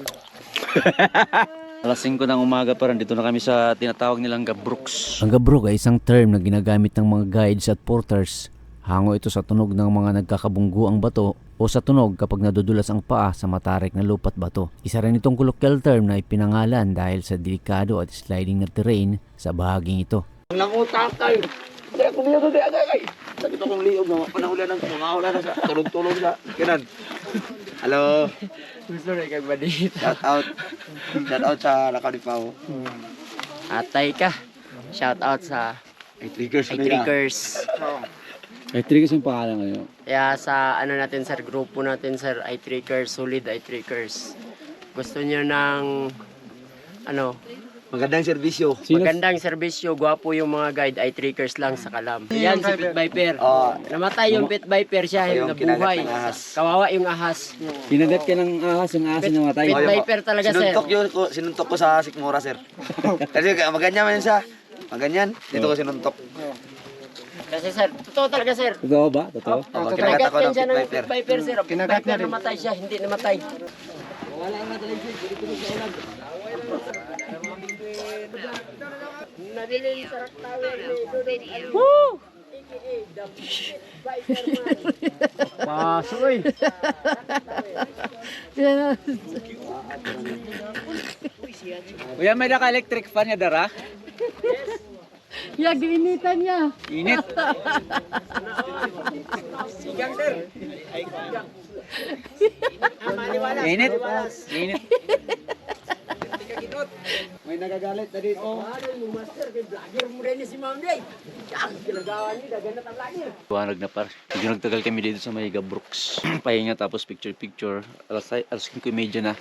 Alas 5 ng umaga parang dito na kami sa tinatawag nilang Gabrooks. Ang gabrok ay isang term na ginagamit ng mga guides at porters. Hango ito sa tunog ng mga nagkakabungguang bato o sa tunog kapag nadudulas ang paa sa matarik na lupa't bato. Isa rin itong colloquial term na ipinangalan dahil sa delikado at sliding na terrain sa bahaging ito. Nangutak tayo. Hindi ako niyo doon agay. Sakit akong liog na panahulan ng mga hula na sa tulog-tulog na. Kinan. Hello. Gusto rin kay Badit. Shout out sa Lakalipaw. Atay ka. Shout out sa I-Triggers. I-Triggers yung pangalan ngayon. Kaya sa ano natin sir, grupo natin sir, I-Triggers, solid I-Triggers. Gusto niyo ng ano, magandang serbisyo. Magandang serbisyo, gwapo yung mga guide, I-Triggers lang sa Kalam. Yan si Pit Viper. Namatay yung Pit Viper siya, yung nabuhay. Kawawa yung ahas. Kinagat ka ng ahas, yung ahas na namatay. Pit Viper talaga sir. Sinuntok ko sa Sikmura, sir. Kasi maganyan man siya. Maganyan, dito ko sinuntok. Kasi sir, totoo talaga sir. Totoo ba? Totoo? Kinagat yan siya ng Pit Viper sir. Pit Viper namatay siya, hindi namatay. Wala nga talaga siya, dito ko sa ulan. Nabilin sa tower ni Woo! Pasoy. Kuya, may naka-electric fan niya dara? Ya, giinitan niya. Init. Sigang sir. Init. Init. May nagagalit na dito. Ano yung master, kay vlogger mo rin si Ma'am Day. Ginagawa niyo, daganat ang vlogger. Buwanag na par. Medyo nagtagal kami dito sa may Gabrooks. Pahinga tapos picture. Alas 5:30 na.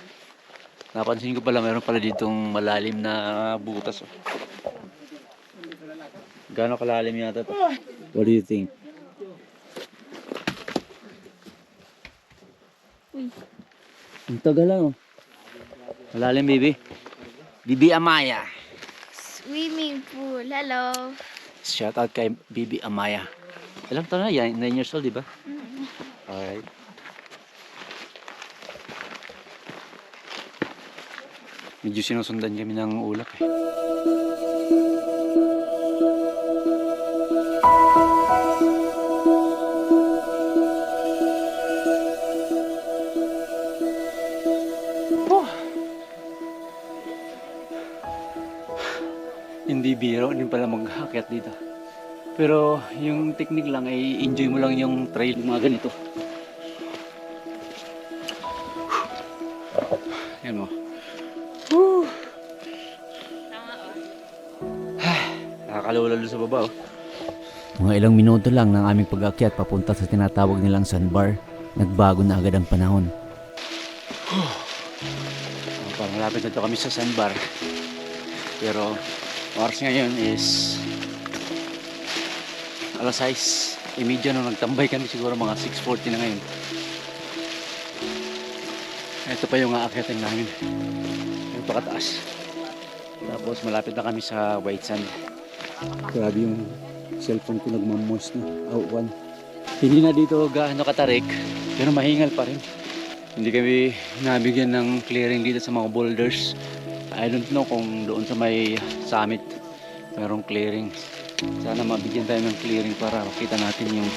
Napansin ko pala mayroon pala ditong malalim na butas. Gaano kalalim yata to? What do you think? Ang tagal lang oh. Malalim, baby. Bibi Amaya. Swimming pool. Hello. Shout out kay Bibi Amaya. Ilang taon na yan? 9 years old, di ba? Alright. Medyo sinusundan kami ng ulap eh. Hindi biro, hindi pala mag-akyat dito. Pero yung technique lang ay enjoy mo lang yung trail, yung mga ganito. Yan mo. Nakakalula doon sa baba oh. Mga ilang minuto lang ng aming pag-akyat papunta sa tinatawag nilang sandbar, nagbago na agad ang panahon. Parang malapit na ito kami sa sandbar. Pero oras ngayon is alas 6. Imedya nung nagtambay kami siguro mga 6:40 na ngayon. Ito pa yung aakyatin namin. Yung pakataas. Tapos malapit na kami sa white sand. Grabe yung cellphone ko nagmamos na. One. Hindi na dito gaano katarik. Pero mahingal pa rin. Hindi kami nabigyan ng clearing dito sa mga boulders. I don't know kung doon sa may summit merong clearing. Sana mabigyan tayo ng clearing para makita natin yung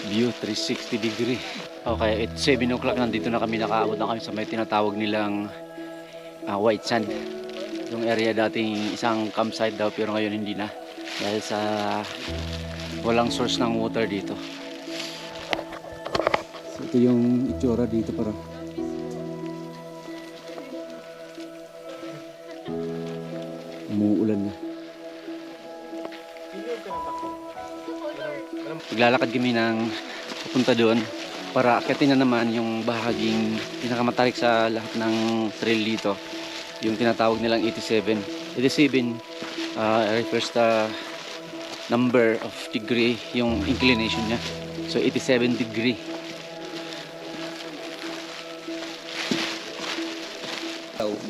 view 360 degree. Okay, at 7 o'clock nandito na kami, nakaabot na kami sa may tinatawag nilang white sand. Yung area dating isang campsite daw pero ngayon hindi na. Dahil sa walang source ng water dito. So, ito yung itsura dito para. Umuulan na. Maglalakad kami ng papunta doon para akyatin na naman yung bahaging pinakamatarik sa lahat ng trail dito, yung tinatawag nilang 87. 87 refers to number of degree yung inclination niya, so 87 degree.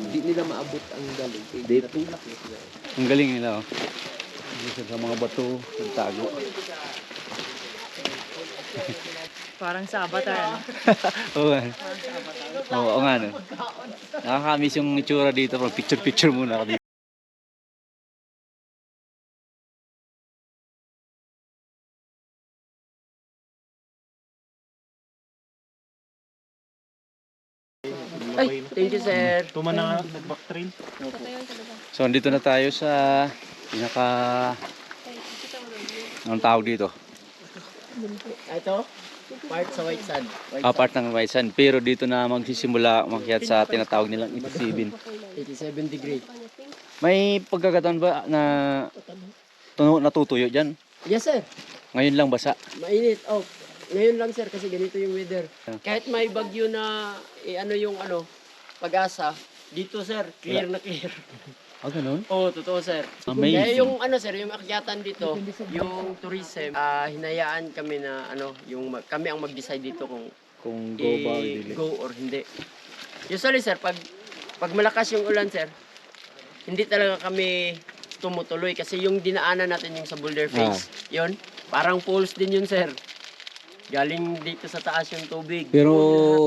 Hindi nila maabot ang galing. Natulak nila. Ang galing nila oh. Sa mga bato nagtago. Parang sa Avatar. Oo nga. Oo nga no. Nakakamiss yung itsura dito. Picture muna ako dito. Ay, thank you sir. Tuma na nag-back trail. So andito na tayo sa pinaka anong tawag dito? Ito, part sa white sand. Part ng white sand. Pero dito na magsisimula umakyat sa tinatawag nilang 87. 87 degree. May pagkakataon ba na natutuyo dyan? Yes sir. Ngayon lang basa? Mainit. Oh, ngayon lang sir kasi ganito yung weather. Kahit may bagyo na ano yung pag-asa, dito sir, clear na clear. Ah, ganun? Oo, totoo sir. Amazing. Kaya yung sir, yung akyatan dito, yung tourism, hinayaan kami na kami ang mag-decide dito kung go ba o hindi. Go or hindi. Usually sir, pag malakas yung ulan sir, hindi talaga kami tumutuloy kasi yung dinaanan natin yung sa Boulder Face, yun, parang falls din yun sir. Galing dito sa taas yung tubig. Pero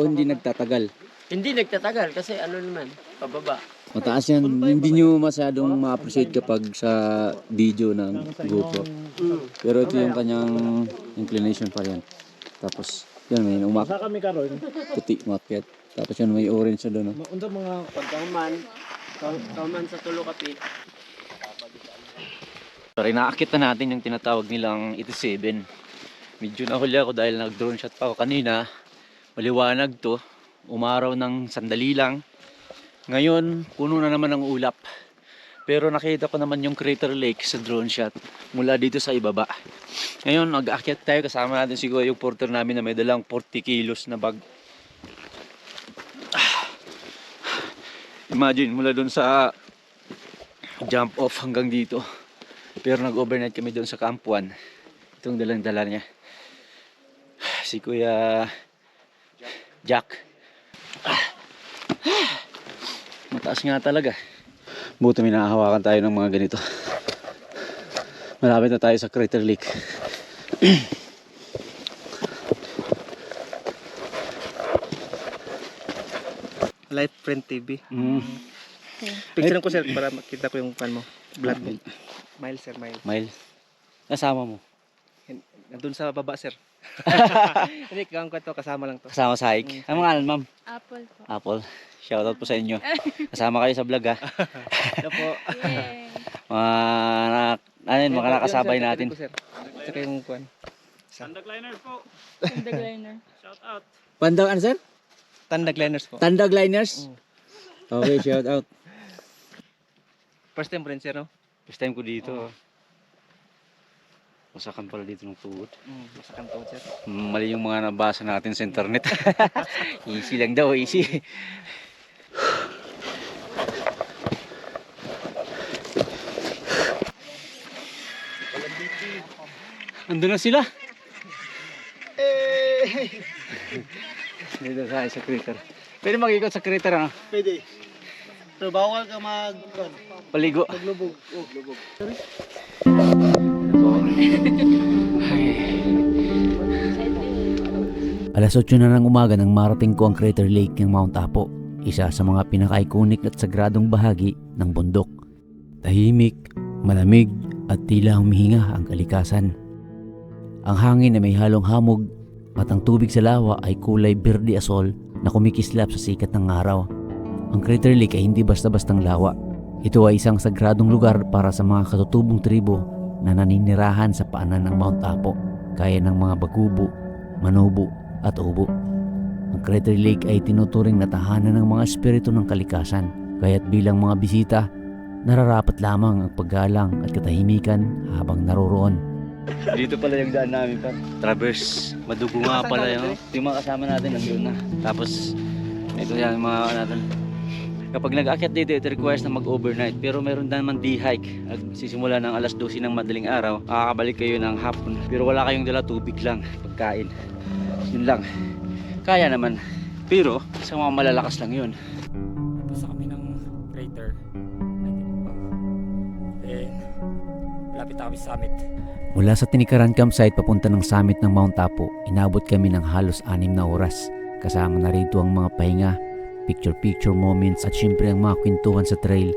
hindi nagtatagal. Hindi nagtatagal kasi naman, pababa. Mataas yan. Hindi nyo masyadong ma-appreciate kapag sa video ng GoPro. Pero ito yung kanyang inclination pa yan. Tapos, yan may puti umakyat. Tapos yan may orange na doon. Unsa mga kauman sa tulo kapi. Pero inaakit na natin yung tinatawag nilang 87. Medyo nahuli ako dahil nag-drone shot pa ako kanina. Maliwanag to. Umaraw ng sandali lang. Ngayon, puno na naman ng ulap. Pero nakita ko naman yung Crater Lake sa drone shot mula dito sa ibaba. Ngayon, nag-aakyat tayo. Kasama natin siguro yung porter namin na may dalang 40 kilos na bag. Imagine, mula doon sa jump off hanggang dito. Pero nag-overnight kami doon sa Camp 1. Itong dalang-dala niya. Si Kuya Jack. Mataas nga talaga. Buti may nakahawakan tayo ng mga ganito. Malapit na tayo sa Crater Lake. Light Print TV. Picture ko sir para makita ko yung fan mo. Vlog mo. Mile sir, mile. Mile. Kasama mo? Nandun sa baba sir. Hindi, kang ko to, kasama lang to. Kasama sa hike. Ano mga ma'am? Apple po. Apple. Shoutout po sa inyo. Kasama kayo sa vlog ha. Ito po. mga nakasabay natin. Tsaka yung kwan. Sandagliners po. Tandagliner. Shout out. Pandaw, ano sir? Tandagliners po. Tandagliners? Okay, shout out. First time po rin, sir, no? First time ko dito. Masakan pala dito ng tuhod. Masakan po, sir. Mali yung mga nabasa natin sa internet. Easy lang daw, easy. Andun na sila. Dito sa crater. Pwede mag-ikot sa crater, ano? Pwede. Pero bawal ka Paligo. maglubog. Oh, lubog. Alas 8 na ng umaga nang marating ko ang Crater Lake ng Mount Apo, isa sa mga pinaka-iconic at sagradong bahagi ng bundok. Tahimik, malamig at tila humihinga ang kalikasan. Ang hangin ay may halong hamog at ang tubig sa lawa ay kulay berde asol na kumikislap sa sikat ng araw. Ang Crater Lake ay hindi basta-bastang lawa. Ito ay isang sagradong lugar para sa mga katutubong tribo na naninirahan sa paanan ng Mount Apo, kaya ng mga Bagubo, Manobo at Ubo. Ang Crater Lake ay tinuturing na tahanan ng mga espiritu ng kalikasan, kaya't bilang mga bisita, nararapat lamang ang paggalang at katahimikan habang naroroon. Dito pala yung daan namin pa. Traverse. Madugo nga pala yun. Yung mga kasama natin nandun na. Tapos, ito yan mga natin. Kapag nag-aakyat dito, it requires na mag-overnight. Pero meron naman D-hike. Nagsisimula ng alas 12 ng madaling araw. Makakabalik kayo ng hapon. Pero wala kayong dala, tubig lang. Pagkain. Yun lang. Kaya naman. Pero, sa mga malalakas lang yun. Pasa kami ng crater. Then, malapit na kami sa summit. Mula sa Tinikaran campsite papunta ng summit ng Mount Apo, inabot kami ng halos 6 na oras. Kasama na rito ang mga pahinga, picture-picture moments at syempre ang mga kwentuhan sa trail,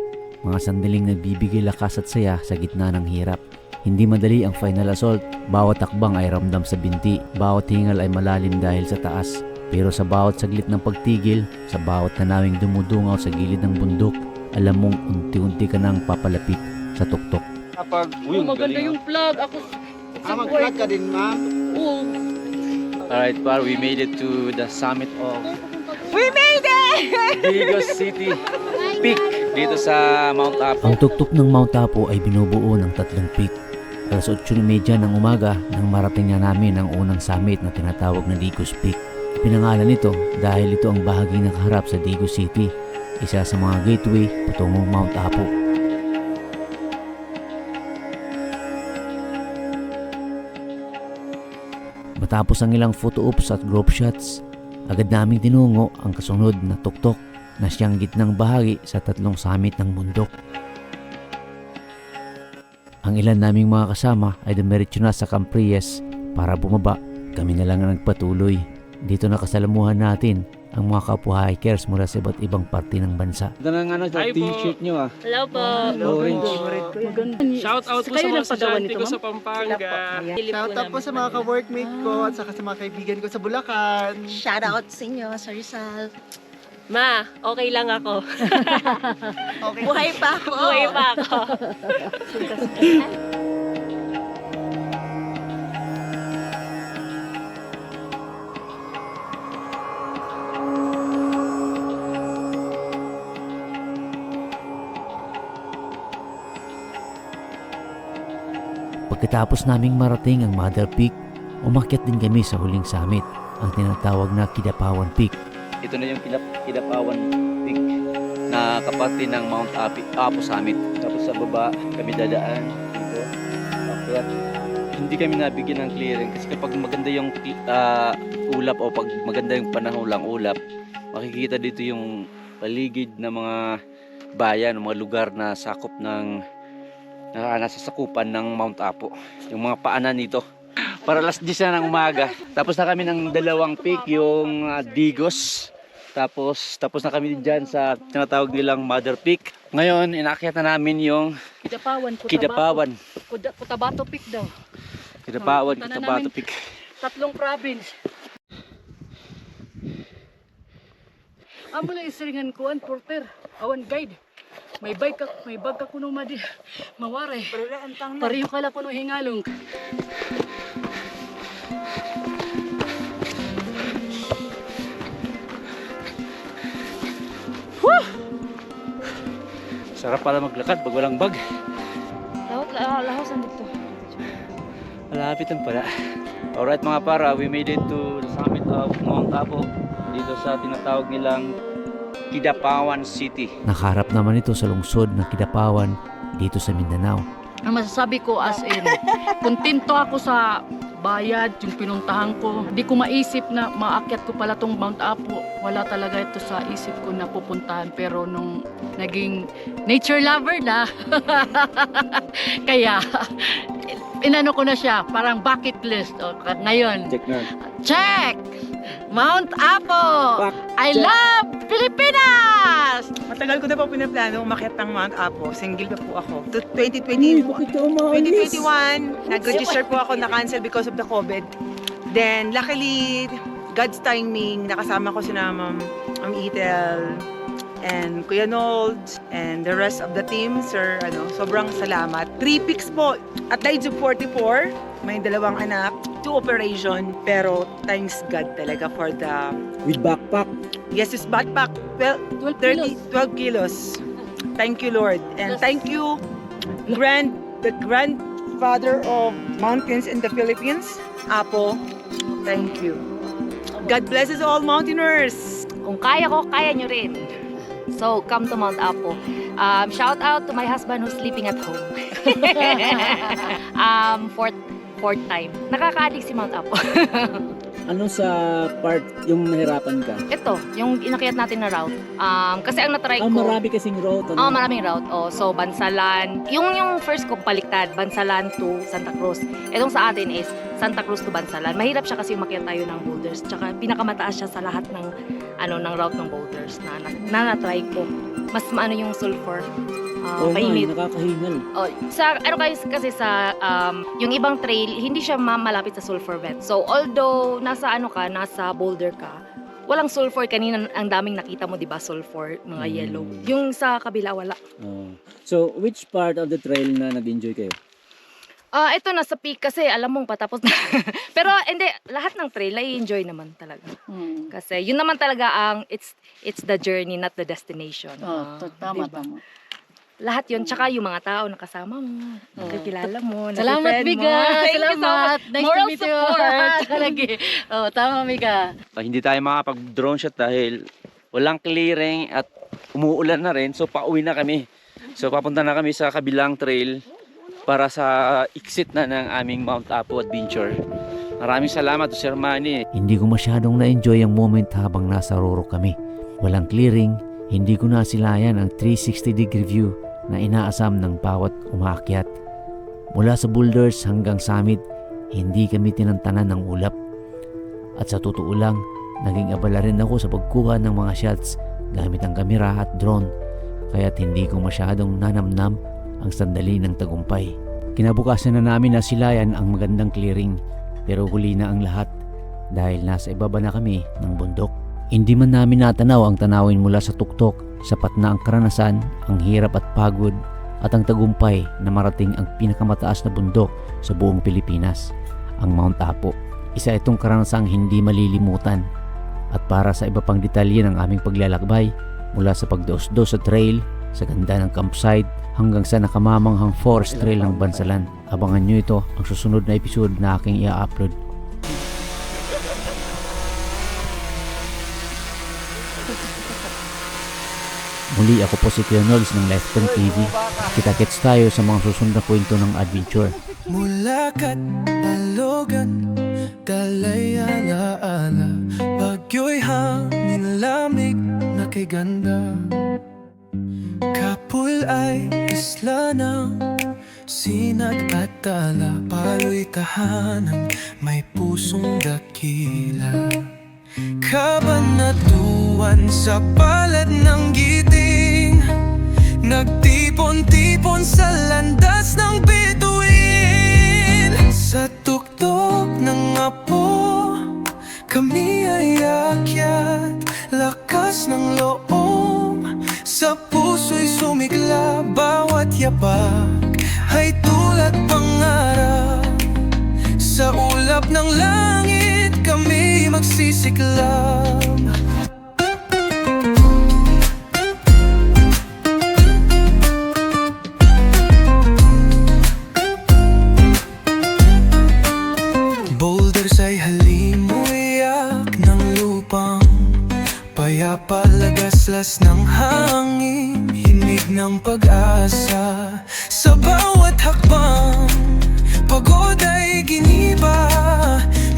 mga sandaling nagbibigay lakas at saya sa gitna ng hirap. Hindi madali ang final assault, bawat takbang ay ramdam sa binti, bawat hingal ay malalim dahil sa taas. Pero sa bawat saglit ng pagtigil, sa bawat tanawing dumudungaw sa gilid ng bundok, alam mong unti-unti ka nang papalapit sa tuktok. Kapag maganda yung vlog. Ako mag-vlog ka din, ma'am. Oo. Alright, par, we made it to the summit of We made it! Digos City Peak dito sa Mount Apo. Ang tuktok ng Mount Apo ay binubuo ng 3 peak. Alas 8:30 ng umaga nang marating na namin ang unang summit na tinatawag na Digos Peak. Pinangalan ito dahil ito ang bahagi nakaharap sa Digos City, isa sa mga gateway patungong Mount Apo. Matapos ang ilang photo ops at group shots, agad naming tinungo ang kasunod na tuktok na siyang gitnang bahagi sa 3 summit ng bundok. Ang ilan naming mga kasama ay dumiretso na sa Camp Reyes para bumaba. Kami na lang ang nagpatuloy. Dito nakasalamuhan natin ang mga kapwa hikers mula sa iba't ibang parte ng bansa. Ito na nga t-shirt nyo ah. Hello po. Orange. Shout out po sa mga estudyante ko sa Pampanga. Shout out po sa mga ka-workmate ko at saka sa mga kaibigan ko sa Bulacan. Shout out sa inyo, sa Rizal. Ma, okay lang ako. Okay. Buhay pa ako. Buhay pa ako. Pagkatapos naming marating ang Mother Peak, umakyat din kami sa huling summit, ang tinatawag na Kidapawan Peak. Ito na yung Kidapawan Peak na kapatid ng Mount Apo Summit. Tapos sa baba kami dadaan dito. Akyat. Hindi kami nabigyan ng clearing kasi kapag maganda yung ulap o pag maganda yung panahon lang ulap, makikita dito yung paligid ng mga bayan, mga lugar na sakop ng nasa sakupan ng Mount Apo. Yung mga paanan nito. Para alas 10 na ng umaga. Tapos na kami ng 2 peak, yung Digos. Tapos na kami dyan sa tinatawag nilang Mother Peak. Ngayon, inakyat na namin yung Kidapawan. Cotabato Peak daw. Kidapawan, Punta na Cotabato namin. Peak. 3 province. Amo na isiringan ko ang porter, awan guide. May bag ka kuno madi. Maware. Pariyo ka lang kuno hingalong. Sarap pala maglakad pag walang bag. Lahosan dito. Malapit lang pala. Alright mga para, we made it to the summit of Mount Apo dito sa tinatawag nilang Kidapawan City. Nakaharap naman ito sa lungsod ng Kidapawan dito sa Mindanao. Ang masasabi ko as in, kontento ako sa bayad, yung pinuntahan ko. Hindi ko maisip na maakyat ko pala tong Mount Apo. Wala talaga ito sa isip ko na pupuntahan. Pero nung naging nature lover na, kaya inano ko na siya, parang bucket list. O, ngayon, Check na. check! Mount Apo! I love Pilipinas! Matagal ko na po pinaplano umakyat ng Mount Apo. Single pa po ako. 2021, nag-register po ako na-cancel because of the COVID. Then, luckily, God's timing, nakasama ko sina Ma'am Ethel and Kuya Nold and the rest of the team. Sir, sobrang salamat. 3 picks po. At the age of 44, may 2 anak, 2 operation, pero thanks God talaga for the... With backpack. Yes, it's backpack. 12 kilos. Thank you, Lord. And thank you, the grandfather of mountains in the Philippines, Apo. Thank you. God blesses all mountaineers. Kung kaya ko, kaya nyo rin. So, come to Mount Apo. Shout out to my husband who's sleeping at home. Fourth time. Nakaka-addict si Mount Apo. Ano sa part yung nahirapan ka? Ito, yung inakyat natin na route. Kasi ang natry ko... marami kasing route. Maraming route. So, Bansalan. Yung first ko baliktad, Bansalan to Santa Cruz. Itong sa atin is Santa Cruz to Bansalan. Mahirap siya kasi umakyat tayo ng boulders. Tsaka pinakamataas siya sa lahat ng ng route ng boulders na na-try ko. Mas maano yung sulfur. Mainit. Nakakahingal. Kasi sa yung ibang trail, hindi siya malapit sa sulfur vent. So although nasa boulder ka, walang sulfur. Kanina ang daming nakita mo, 'di ba? Sulfur, mga yellow. Yung sa kabila wala. So, which part of the trail na nag-enjoy kayo? Ito nasa peak kasi alam mong patapos na. Pero hindi, lahat ng trail i-enjoy naman talaga. Kasi yun naman talaga ang it's the journey, not the destination. Tama. Lahat yun, tsaka yung mga tao nakasama mo, nakikilala mo, Salamat, nakifriend Miga! mo. Salamat! Nice Moral to meet you! support. Talaga. Tama, Miga. Hindi tayo makapag-drone shot dahil walang clearing at umuulan na rin. So, pauwi na kami. So, papunta na kami sa kabilang trail para sa exit na ng aming Mount Apo adventure. Maraming salamat to Sir Manny. Hindi ko masyadong na-enjoy ang moment habang nasa Roro kami. Walang clearing, hindi ko nasilayan ang 360-degree view na inaasam ng bawat umaakyat. Mula sa boulders hanggang summit, hindi kami tinantanan ng ulap. At sa totoo lang, naging abala rin ako sa pagkuha ng mga shots gamit ang kamera at drone, kaya't hindi ko masyadong nanamnam ang sandali ng tagumpay. Kinabukasan na namin nasilayan ang magandang clearing, pero huli na ang lahat dahil nasa ibaba na kami ng bundok. Hindi man namin natanaw ang tanawin mula sa tuktok, sapat na ang karanasan, ang hirap at pagod at ang tagumpay na marating ang pinakamataas na bundok sa buong Pilipinas, ang Mount Apo. Isa itong karanasang hindi malilimutan. At para sa iba pang detalye ng aming paglalakbay, mula sa pagdaos-dos sa trail, sa ganda ng campsite, hanggang sa nakamamanghang forest trail ng Bansalan, abangan nyo ito ang susunod na episode na aking i-upload. Muli ako po si Kuya Nols ng Lifetime TV. Kita-kits tayo sa mga susunod na kwento ng adventure. Mulakat, Balogan, dalay alaala, bagyo'y hangin lamig na kay ganda. Kapul ay isla ng sinag at tala, palo'y tahanan, may pusong dakila. Kabanatuan sa palad ng giting, nagtipon-tipon sa landas ng bituin. Sa tuktok ng Apo, kami ay akyat, lakas ng loob, sa puso'y sumi sumigla, bawat yapak ay tulad pangarap. Sa ulap ng langit kami magsisiklam. Boulders ay halimuyak ng lupang payapa, lagaslas ng hangin, hinig ng pag-asa. Sa bawat hakbang, pagod ay giniba,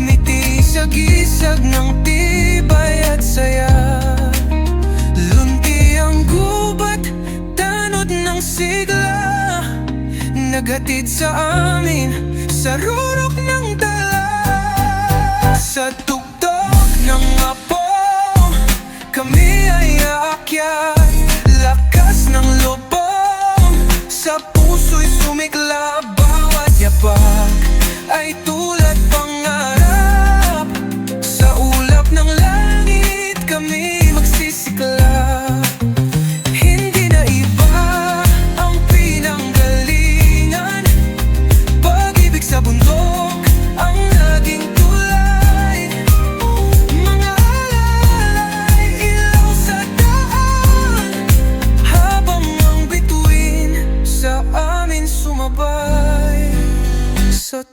ngiti sa gisag ng tibay at saya. Lunti ang gubat, tanod ng sigla, naghatid sa amin sa rurok ng dala. Sa tugtog ng apo, kami ay aakyat, lakas ng lubong, sa puso'y sumigla, bawat yapak ay tulad pangarap. Sa ulap ng langit kami magsisiklab. Hindi na iba ang pinanggalingan, pag-ibig sa bundok ang naging tulay. Mga alay, ilaw sa daan, habang ang bituin sa amin sumabay. Sa